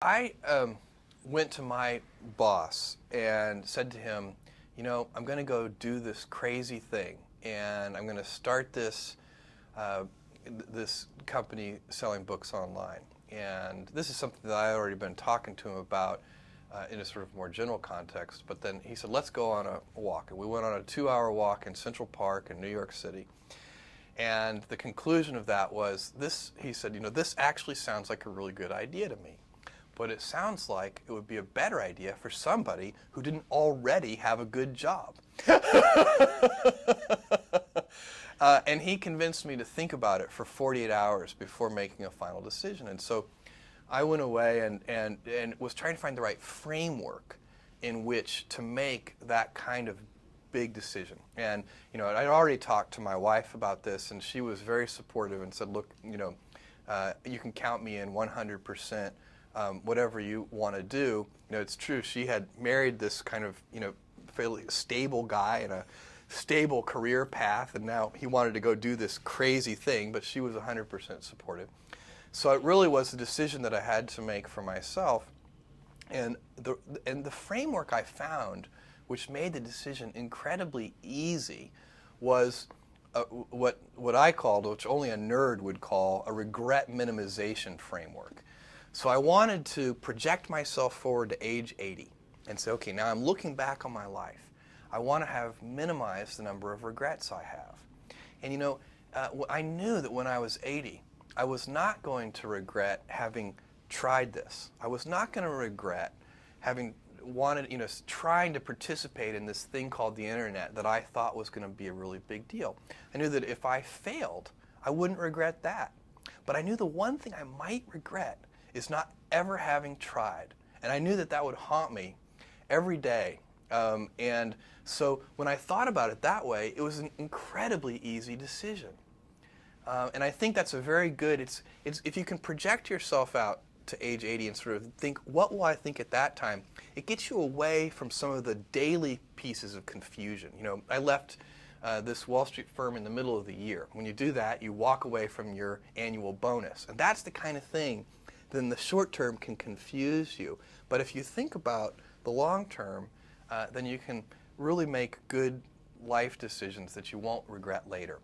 I went to my boss and said to him, I'm going to go do this crazy thing, and I'm going to start this company selling books online. And this is something that I had already been talking to him about in a sort of more general context. But then he said, let's go on a walk. And we went on a 2-hour walk in Central Park in New York City. And the conclusion of that was this. He said, this actually sounds like a really good idea to me. But it sounds like it would be a better idea for somebody who didn't already have a good job. And he convinced me to think about it for 48 hours before making a final decision. And so I went away and was trying to find the right framework in which to make that kind of big decision. And I'd already talked to my wife about this, and she was very supportive and said, look, you can count me in 100%. Whatever you want to do. It's true. She had married this kind of, fairly stable guy in a stable career path, and now he wanted to go do this crazy thing, but she was 100% supportive. So it really was a decision that I had to make for myself. And the framework I found, which made the decision incredibly easy, was what I called, which only a nerd would call, a regret minimization framework. So I wanted to project myself forward to age 80 and say, okay, now I'm looking back on my life. I want to have minimized the number of regrets I have. And I knew that when I was 80, I was not going to regret having tried this. I was not going to regret having wanted, trying to participate in this thing called the internet that I thought was going to be a really big deal. I knew that if I failed, I wouldn't regret that. But I knew the one thing I might regret is not ever having tried. And I knew that that would haunt me every day. And so when I thought about it that way, it was an incredibly easy decision. And I think that's a very good, it's if you can project yourself out to age 80 and sort of think, what will I think at that time? It gets you away from some of the daily pieces of confusion. I left this Wall Street firm in the middle of the year. When you do that, you walk away from your annual bonus. And that's the kind of thing that in the short term can confuse you. But if you think about the long term, then you can really make good life decisions that you won't regret later.